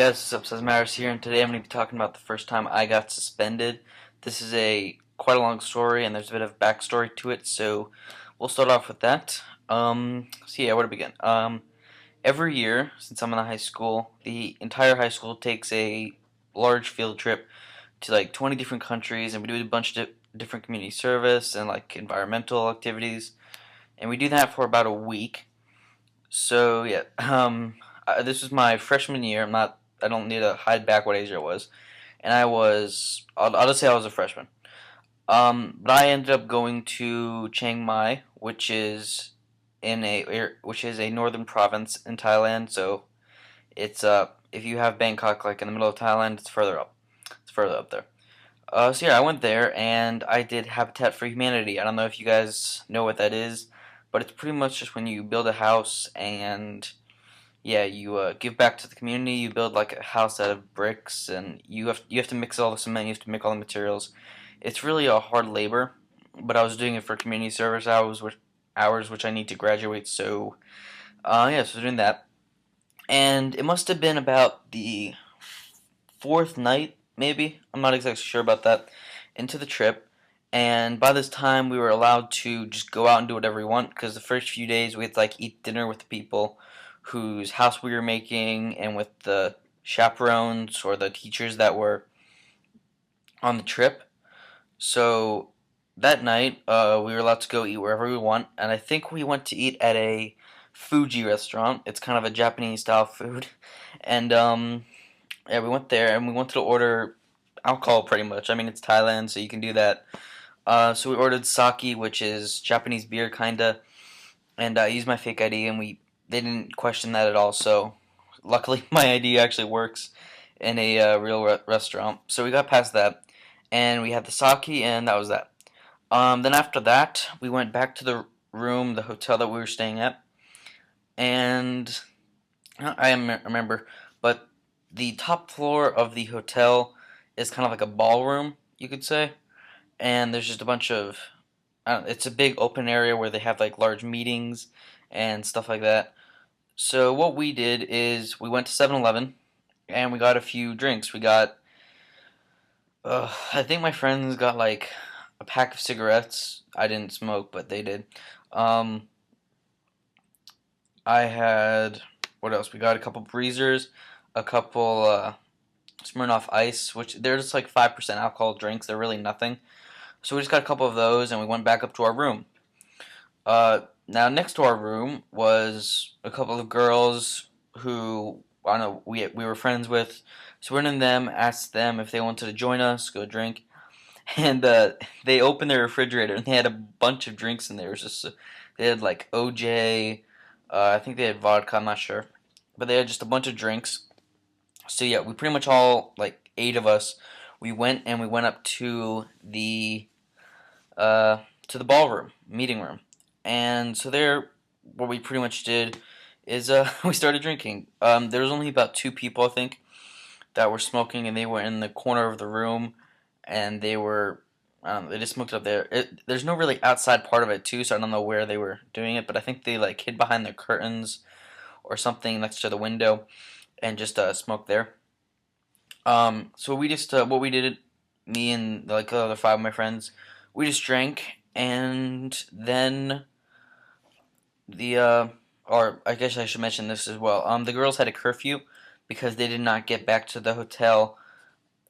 Yes, Substance Matters here, and today I'm going to be talking about the first time I got suspended. This is a quite a long story, and there's a bit of backstory to it, so we'll start off with that. Where to begin? Every year, since I'm in the high school, the entire high school takes a large field trip to like 20 different countries, and we do a bunch of different community service and like environmental activities, and we do that for about a week. So yeah, this was my freshman year. I don't need to hide back what age I was, and I was. I'll just say I was a freshman. But I ended up going to Chiang Mai, which is a northern province in Thailand. So it's if you have Bangkok like in the middle of Thailand, it's further up. It's further up there. So yeah, I went there and I did Habitat for Humanity. I don't know if you guys know what that is, but it's pretty much just when you build a house and yeah, you give back to the community. You build like a house out of bricks, and you have to mix all the cement. You have to make all the materials. It's really a hard labor, but I was doing it for community service hours which I need to graduate. So so doing that, and it must have been about the fourth night, maybe. I'm not exactly sure about that. Into the trip, and by this time we were allowed to just go out and do whatever we want. Because the first few days we had to like eat dinner with the people whose house we were making, and with the chaperones or the teachers that were on the trip. So that night, we were allowed to go eat wherever we want, and I think we went to eat at a Fuji restaurant. It's kind of a Japanese style food, and yeah, we went there and we wanted to order alcohol pretty much. I mean, it's Thailand, so you can do that. So we ordered sake, which is Japanese beer, kinda, and I used my fake ID, and they didn't question that at all. So luckily, my ID actually works in a real restaurant. So we got past that, and we had the sake, and that was that. Then after that, we went back to the room, the hotel that we were staying at, and remember, but the top floor of the hotel is kind of like a ballroom, you could say, and there's just a bunch of, it's a big open area where they have like large meetings and stuff like that. So what we did is we went to 7-Eleven and we got a few drinks. We got, I think my friends got like a pack of cigarettes. I didn't smoke, but they did. Um, I had, what else? We got a couple breezers, a couple Smirnoff Ice, which they're just like 5% alcohol drinks. They're really nothing. So we just got a couple of those, and we went back up to our room. Now next to our room was a couple of girls who I don't know we were friends with. So we went in them, asked them if they wanted to join us, go drink, and they opened their refrigerator and they had a bunch of drinks in there. It was just they had like OJ, I think they had vodka. I'm not sure, but they had just a bunch of drinks. So yeah, we pretty much all like 8 of us. We went up to the ballroom meeting room, and so there, what we pretty much did is we started drinking. There was only about two people I think that were smoking, and they were in the corner of the room, and they just smoked up there. There's no really outside part of it too, so I don't know where they were doing it, but I think they like hid behind the curtains or something next to the window and just smoked there. So we just what we did, me and like the other five of my friends, we just drank, and then or I guess I should mention this as well. The girls had a curfew because they did not get back to the hotel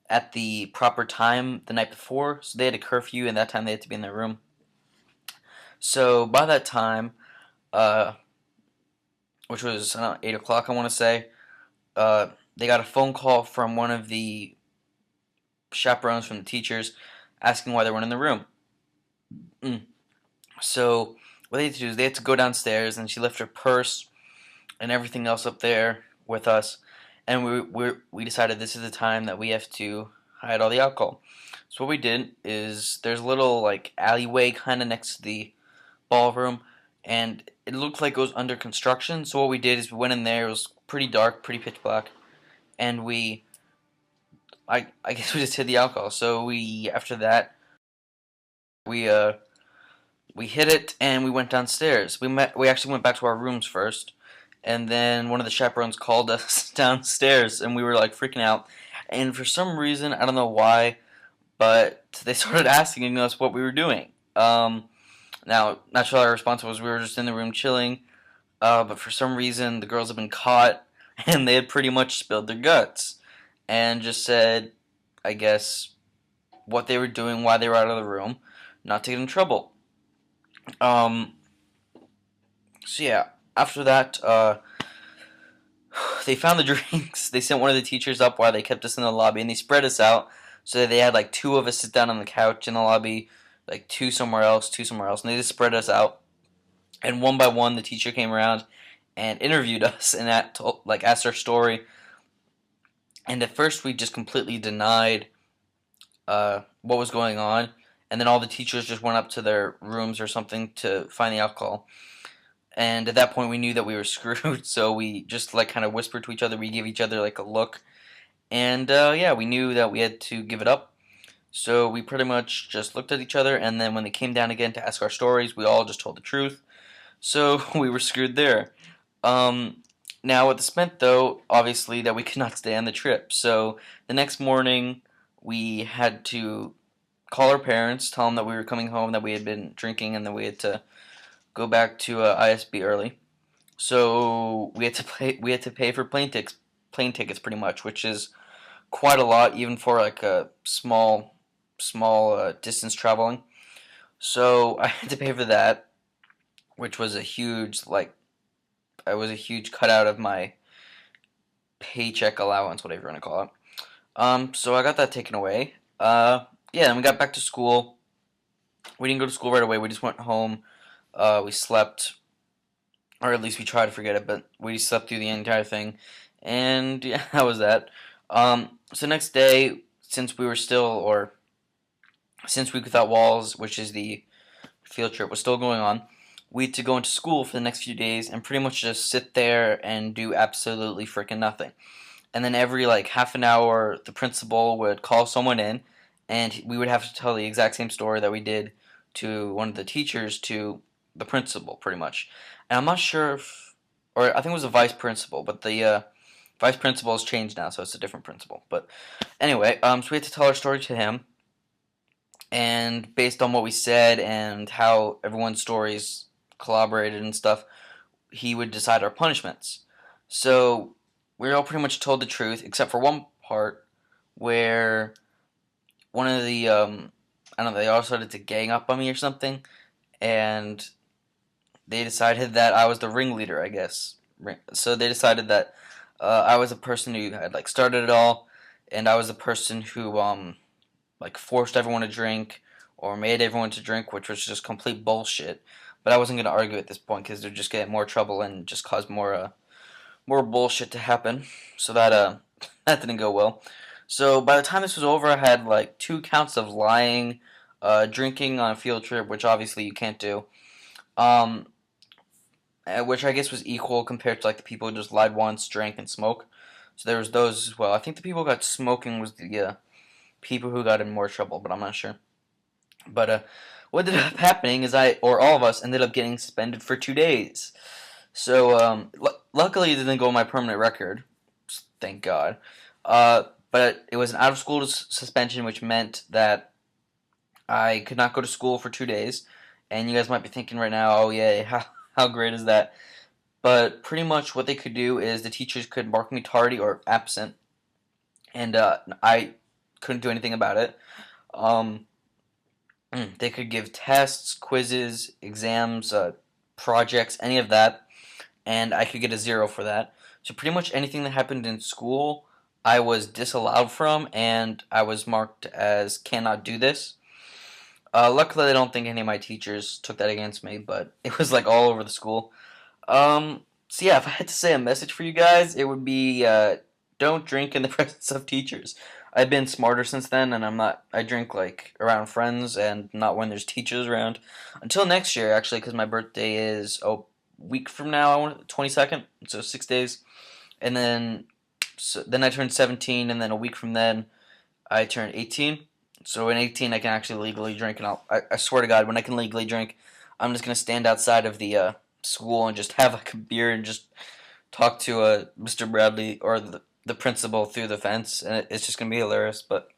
at the proper time the night before, so they had a curfew, and that time they had to be in their room. So by that time, uh, which was 8 o'clock, I want to say, they got a phone call from one of the chaperones from the teachers asking why they weren't in the room. So what they had to do is they had to go downstairs, and she left her purse and everything else up there with us, and we decided this is the time that we have to hide all the alcohol. So what we did is there's a little like alleyway kind of next to the ballroom, and it looked like it was under construction. So what we did is we went in there. It was pretty dark, pretty pitch black, and I guess we just hid the alcohol. So after that we we hid it and we went downstairs. We actually went back to our rooms first, and then one of the chaperones called us downstairs, and we were like freaking out. And for some reason, I don't know why, but they started asking us what we were doing. Now, naturally, our response was we were just in the room chilling. But for some reason, the girls had been caught, and they had pretty much spilled their guts, and just said, I guess, what they were doing, why they were out of the room, not to get in trouble. Um, so yeah, after that, they found the drinks. They sent one of the teachers up while they kept us in the lobby, and they spread us out so that they had like two of us sit down on the couch in the lobby, like two somewhere else, and they just spread us out. And one by one, the teacher came around and interviewed us and asked our story. And at first, we just completely denied what was going on, and then all the teachers just went up to their rooms or something to find the alcohol. And at that point, we knew that we were screwed, so we just like kind of whispered to each other. We gave each other like a look, and yeah, we knew that we had to give it up. So we pretty much just looked at each other, and then when they came down again to ask our stories, we all just told the truth. So we were screwed there. Now what this meant, though, obviously, that we could not stay on the trip. So the next morning, we had to call our parents, tell them that we were coming home, that we had been drinking, and that we had to go back to ISB early. So we had to pay for plane tickets pretty much, which is quite a lot, even for like a small distance traveling. So I had to pay for that, which was a huge it was a huge cutout of my paycheck allowance, whatever you want to call it. So I got that taken away. Yeah, and we got back to school. We didn't go to school right away. We just went home. We slept, or at least we tried to forget it, but we slept through the entire thing. And yeah, that was that. So next day, since we thought Walls, which is the field trip, was still going on, we had to go into school for the next few days and pretty much just sit there and do absolutely freaking nothing. And then every like half an hour, the principal would call someone in, and we would have to tell the exact same story that we did to one of the teachers to the principal, pretty much. And I'm not sure if, or I think it was a vice principal, but the vice principal has changed now, so it's a different principal. But anyway, so we had to tell our story to him, and based on what we said and how everyone's stories collaborated and stuff, he would decide our punishments. So we all pretty much told the truth, except for one part where one of the I don't know, they all started to gang up on me or something, and they decided that I was the ringleader, I guess. So they decided that I was the person who had like started it all, and I was the person who like forced everyone to drink or made everyone to drink, which was just complete bullshit. But I wasn't going to argue at this point because they'd just get more trouble and just cause more bullshit to happen. So that that didn't go well. So by the time this was over, I had like 2 counts of lying, drinking on a field trip, which obviously you can't do. Um, which I guess was equal compared to like the people who just lied once, drank, and smoke. So there was those as well. I think the people who got smoking was the people who got in more trouble, but I'm not sure. But what ended up happening is all of us ended up getting suspended for 2 days. So luckily it didn't go on my permanent record, thank God. But it was an out of school suspension, which meant that I could not go to school for 2 days. And you guys might be thinking right now, oh yeah, how great is that? But pretty much what they could do is the teachers could mark me tardy or absent, and I couldn't do anything about it. Um, they could give tests, quizzes, exams, projects, any of that, and I could get a 0 for that. So pretty much anything that happened in school, I was disallowed from, and I was marked as cannot do this. Luckily, I don't think any of my teachers took that against me, but it was like all over the school. So yeah, if I had to say a message for you guys, it would be don't drink in the presence of teachers. I've been smarter since then, and I drink like around friends and not when there's teachers around. Until next year, actually, because my birthday is a week from now. I want 22nd, so 6 days, and then I turn 17, and then a week from then I turn 18. So in 18, I can actually legally drink, and I swear to God, when I can legally drink, I'm just gonna stand outside of the school and just have like a beer and just talk to Mr. Bradley or the principal through the fence, and it's just gonna be hilarious. But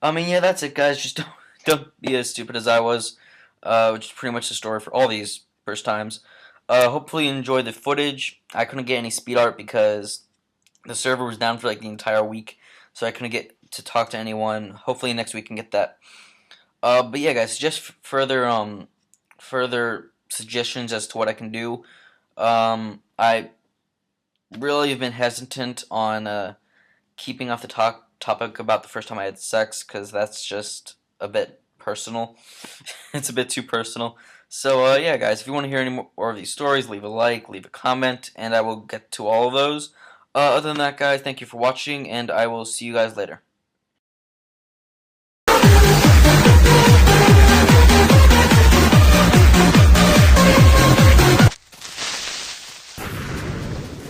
I mean, yeah, that's it, guys. Just don't be as stupid as I was, which is pretty much the story for all these first times. Hopefully, you enjoyed the footage. I couldn't get any speed art because the server was down for like the entire week, so I couldn't get to talk to anyone. Hopefully, next week I can get that. But yeah, guys, just further suggestions as to what I can do. I really have been hesitant on keeping off the topic about the first time I had sex because that's just a bit personal. It's a bit too personal. So yeah, guys, if you want to hear any more of these stories, leave a like, leave a comment, and I will get to all of those. Other than that, guys, thank you for watching, and I will see you guys later.